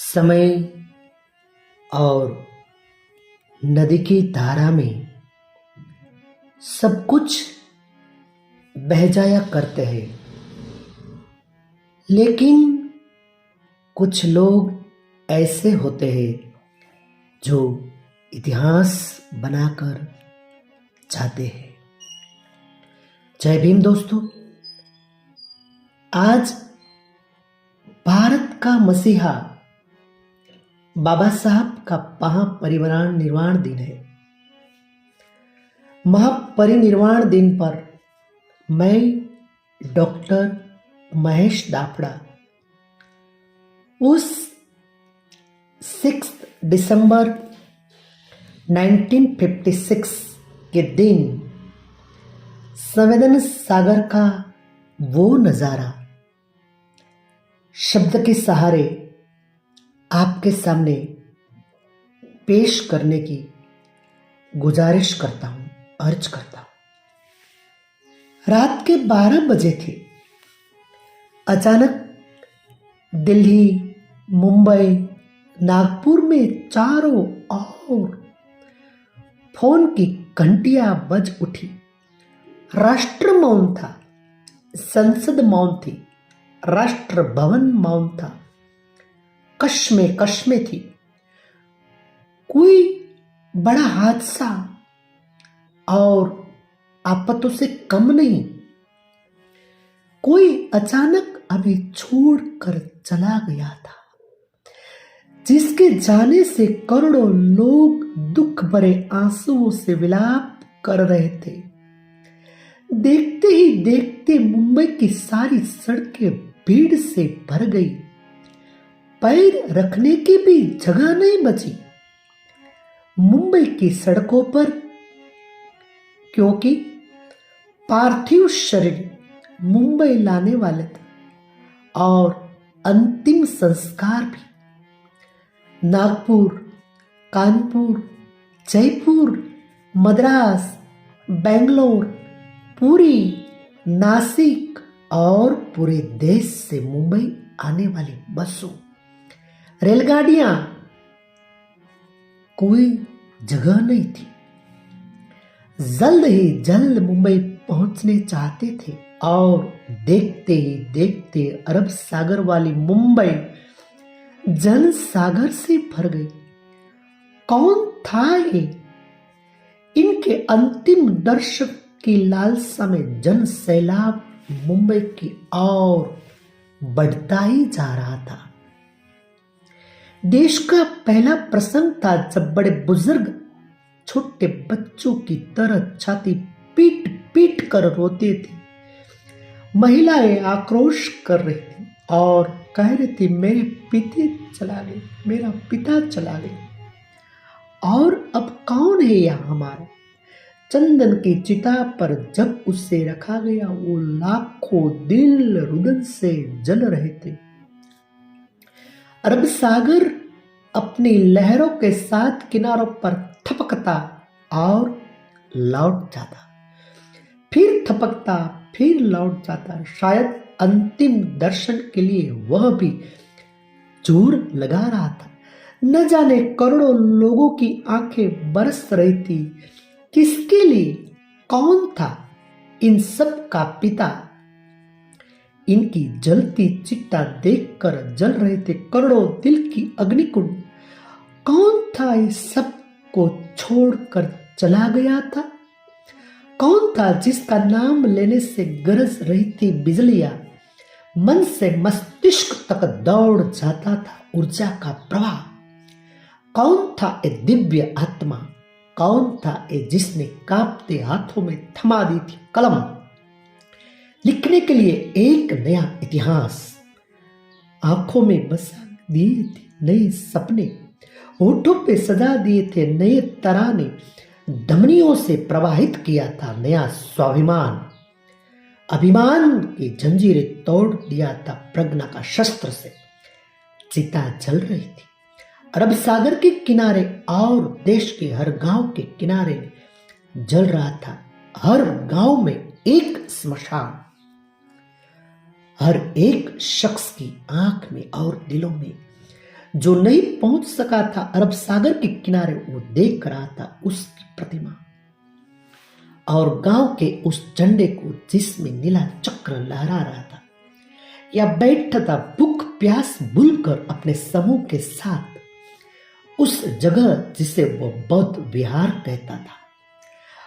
समय और नदी की धारा में सब कुछ बह जाया करते हैं, लेकिन कुछ लोग ऐसे होते हैं जो इतिहास बनाकर जाते हैं। जय भीम दोस्तों। आज भारत का मसीहा बाबा साहब का महापरिनिर्वाण दिन है। महापरिनिर्वाण दिन पर मैं डॉक्टर महेश दाफड़ा उस 6 दिसंबर 1956 के दिन संवेदन सागर का वो नज़ारा शब्द के सहारे आपके सामने पेश करने की गुजारिश करता हूं, अर्ज करता हूं। रात के 12 बजे थे। अचानक दिल्ली, मुंबई, नागपुर में चारों ओर फोन की घंटियां बज उठी। राष्ट्र मौन था, संसद मौन थी, राष्ट्र भवन मौन था, कश्मे थी। कोई बड़ा हादसा और आफतों से कम नहीं। कोई अचानक हमें छोड़कर चला गया था, जिसके जाने से करोड़ों लोग दुख भरे आंसुओं से विलाप कर रहे थे। देखते ही देखते मुंबई की सारी सड़कें भीड़ से भर गई। पैर रखने की भी जगह नहीं बची मुंबई की सड़कों पर, क्योंकि पार्थिव शरीर मुंबई लाने वाले थे और अंतिम संस्कार भी नागपुर, कानपुर, जयपुर, मद्रास, बेंगलोर, पुरी, नासिक और पूरे देश से मुंबई आने वाली बसों, रेलगाड़ियां, कोई जगह नहीं थी। जल्द ही जल्द मुंबई पहुंचने चाहते थे और देखते ही देखते अरब सागर वाली मुंबई जन सागर से भर गई। कौन था ये? इनके अंतिम दर्शन की लालसा में जन सैलाब मुंबई की ओर बढ़ता ही जा रहा था। देश का पहला प्रसंग था जब बड़े बुजुर्ग छोटे बच्चों की तरह छाती पीट पीट कर रोते थे। महिलाएं आक्रोश कर रही थी और कह रही थी, मेरे मेरा पिता चला गया और अब कौन है यहाँ हमारा? चंदन की चिता पर जब उसे रखा गया, वो लाखों दिल रुदन से जल रहे थे। अरब सागर अपनी लहरों के साथ किनारों पर थपकता और लौट जाता, फिर थपकता, फिर लौट जाता। शायद अंतिम दर्शन के लिए वह भी जोर लगा रहा था। न जाने करोड़ों लोगों की आंखें बरस रही थी। किसके लिए? कौन था इन सब का पिता? इनकी जलती चिट्टा देखकर जल रहे थे करोड़ों दिल की अग्निकुंड। कौन था इस सब को छोड़कर चला गया था? कौन था जिसका नाम लेने से गरज रही थी बिजलियां? मन से मस्तिष्क तक दौड़ जाता था ऊर्जा का प्रवाह। कौन था ये दिव्य आत्मा? कौन था ये जिसने कांपते हाथों में थमा दी थी कलम, लिखने के लिए एक नया इतिहास? आंखों में बसा दिए थे नए सपने, होठों पे सजा दिए थे नए तराने, धमनियों से प्रवाहित किया था नया स्वाभिमान। अभिमान की जंजीरें तोड़ दिया था प्रज्ञा का शस्त्र से। चिता जल रही थी अरब सागर के किनारे और देश के हर गांव के किनारे जल रहा था। हर गांव में एक स्मशान, हर एक शख्स की आंख में और दिलों में जो नहीं पहुंच सका था अरब सागर के किनारे, वो देख रहा था उसकी प्रतिमा और गांव के उस झंडे को जिसमें नीला चक्र लहरा रहा था, या बैठा था भूख प्यास भूलकर अपने समूह के साथ उस जगह जिसे वो बौद्ध विहार कहता था।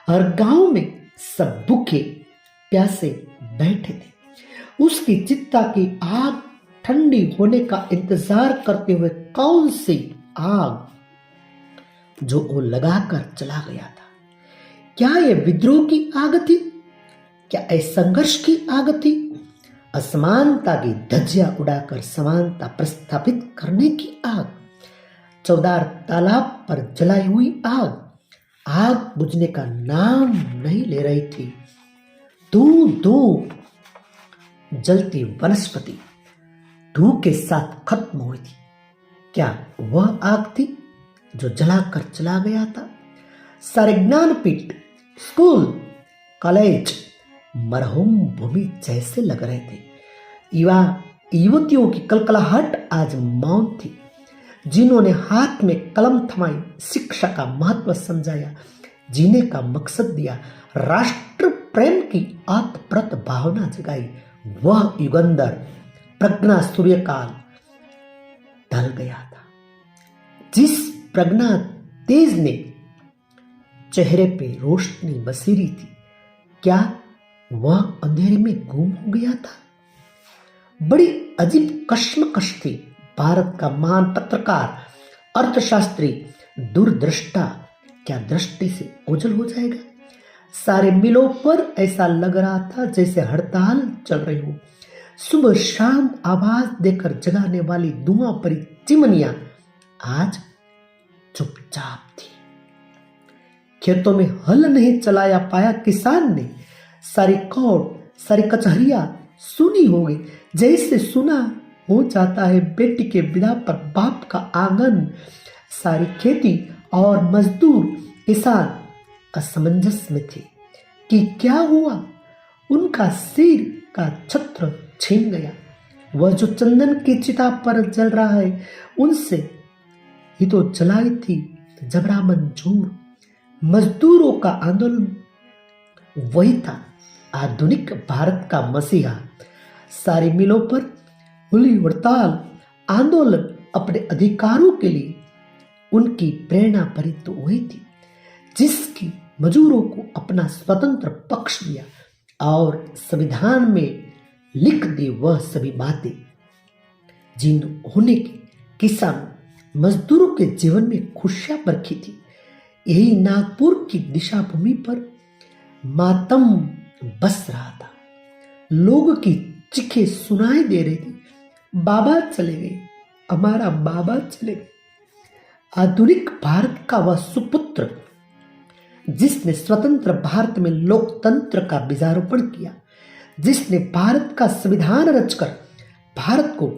और गांव में सब भूखे प्यासे बैठे थे, उसकी चिता की आग ठंडी होने का इंतजार करते हुए। कौन सी आग जो वो लगाकर चला गया था? क्या यह विद्रोह की आग थी? क्या यह संघर्ष की आग थी? असमानता की धज्जियां उड़ाकर समानता प्रस्थापित करने की आग? चौदार तालाब पर जलाई हुई आग आग बुझने का नाम नहीं ले रही थी। दूर दूर जलती वनस्पति धूप के साथ खत्म हुई थी। क्या वह आग थी जो जलाकर चला गया था? सारे ज्ञानपीठ, स्कूल, कॉलेज मरहूम भूमि जैसे लग रहे थे। युवा युवतियों की कलकलाहट आज मौन थी, जिन्होंने हाथ में कलम थमाई, शिक्षा का महत्व समझाया, जीने का मकसद दिया, राष्ट्र प्रेम की आत्मप्रत भावना जगाई। वह युगंधर प्रज्ञा सूर्यकाल ढल गया था। जिस प्रज्ञा तेज ने चेहरे पे रोशनी बसेरी थी, क्या वह अंधेरे में गुम हो गया था? बड़ी अजीब कश्मकश थी। भारत का महान पत्रकार, अर्थशास्त्री, दूरदृष्टा क्या दृष्टि से ओझल हो जाएगा? सारे मिलों पर ऐसा लग रहा था जैसे हड़ताल चल रही हो। सुबह शाम आवाज देकर जगाने वाली धुआं भरी चिमनियां आज चुपचाप थी। खेतों में हल नहीं चलाया पाया किसान ने। सारी कोर्ट, सारी कचहरियां सुनी हो गई, जैसे सुना हो जाता है बेटी के विदा पर बाप का आंगन। सारी खेती और मजदूर किसान असमंजस में थे कि क्या हुआ। उनका सिर का छत्र छीन गया। वह जो चंदन की चिता पर जल रहा है, उनसे ही तो जलाई थी जबरा मंजूर। मजदूरों का आंदोलन वही था, आधुनिक भारत का मसीहा। सारी मिलों पर खुली हड़ताल, आंदोलन अपने अधिकारों के लिए। उनकी प्रेरणा भरी तो वही थी जिसकी मजदूरों को अपना स्वतंत्र पक्ष दिया और संविधान में लिख दी वह सभी बातें जिन्होंने किसानों मजदूरों के जीवन में खुशियां बरखी थी। यही नागपुर की दिशा भूमि पर मातम बस रहा था। लोगों की चीखें सुनाई दे रही थी, बाबा चले गए, हमारा बाबा चले गए। आधुनिक भारत का वह सुपुत्र जिसने स्वतंत्र भारत में लोकतंत्र का बीजारोपण किया, जिसने भारत का संविधान रचकर भारत को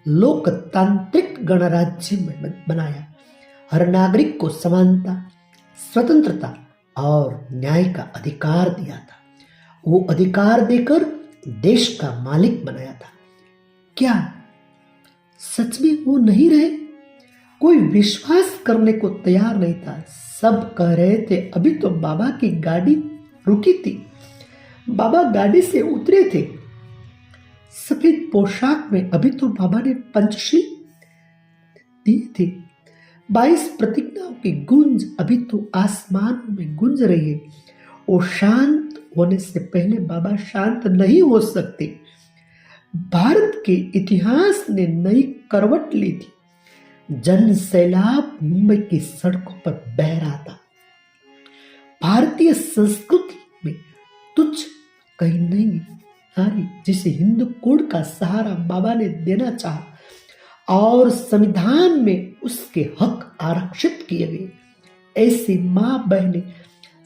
लोकतांत्रिक गणराज्य में बनाया, हर नागरिक को समानता, स्वतंत्रता और न्याय का अधिकार दिया था। वो अधिकार देकर देश का मालिक बनाया था। क्या सच में वो नहीं रहे? कोई विश्वास करने को तैयार नहीं था। सब कह रहे थे अभी तो बाबा की गाड़ी रुकी थी, बाबा गाड़ी से उतरे थे सफेद पोशाक में, अभी तो बाबा ने पंचशील दी थी। 22 प्रतिज्ञाओं की गूंज अभी तो आसमान में गूंज रही है। वो शांत होने से पहले बाबा शांत नहीं हो सकते। भारत के इतिहास ने नई करवट ली थी। जन सैलाब मुंबई की सड़कों पर बह रहा था। भारतीय संस्कृति में तुच्छ कहीं नहीं नारी जिसे हिंदू कोड का सहारा बाबा ने देना चाहा और संविधान में उसके हक आरक्षित किए गए। ऐसी मां बहनें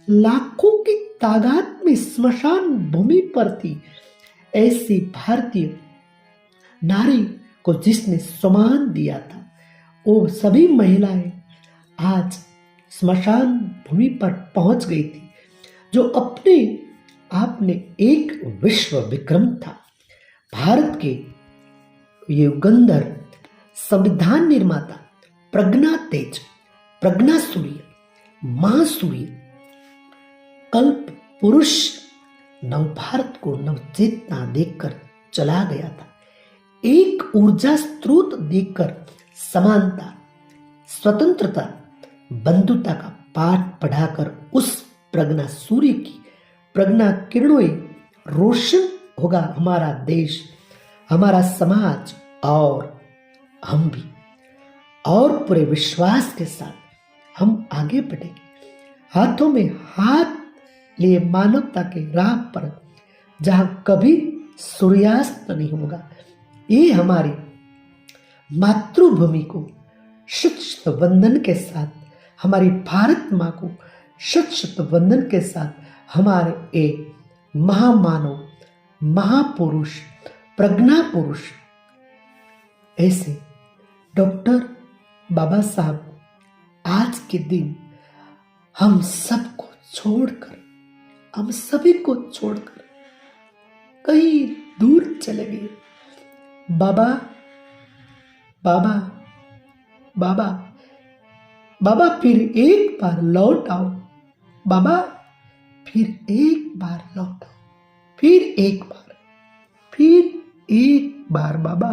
लाखों की तादाद में स्मशान भूमि पर थी। ऐसी भारतीय नारी को जिसने सम्मान दिया था, वो सभी महिलाएं आज स्मशान भूमि पर पहुंच गई थी, जो अपने आप में एक विश्व विक्रम था। भारत के युगंधर संविधान निर्माता, प्रज्ञा तेज, प्रज्ञा सूर्य, महासूर्य, कल्प पुरुष नवभारत को नवचेतना देकर चला गया था। एक ऊर्जा स्रोत देकर समानता, स्वतंत्रता, बंधुता का पाठ पढ़ाकर उस प्रज्ञा सूर्य की प्रज्ञा किरणों रोशन होगा हमारा देश, हमारा समाज और हम भी। और पूरे विश्वास के साथ हम आगे बढ़ेंगे, हाथों में हाथ लिए मानवता के राह पर, जहां कभी सूर्यास्त नहीं होगा। ये हमारी मातृभूमि को शत शत वंदन के साथ, हमारी भारत माँ को शत शत वंदन के साथ हमारे एक महामानव, महापुरुष, प्रज्ञा पुरुष ऐसे डॉक्टर बाबा साहब आज के दिन हम सबको छोड़कर, हम सभी को छोड़कर कहीं दूर चले गए। बाबा बाबा बाबा बाबा फिर एक बार लौट आओ, बाबा फिर एक बार लौट आओ, फिर एक बार, फिर एक बार बाबा।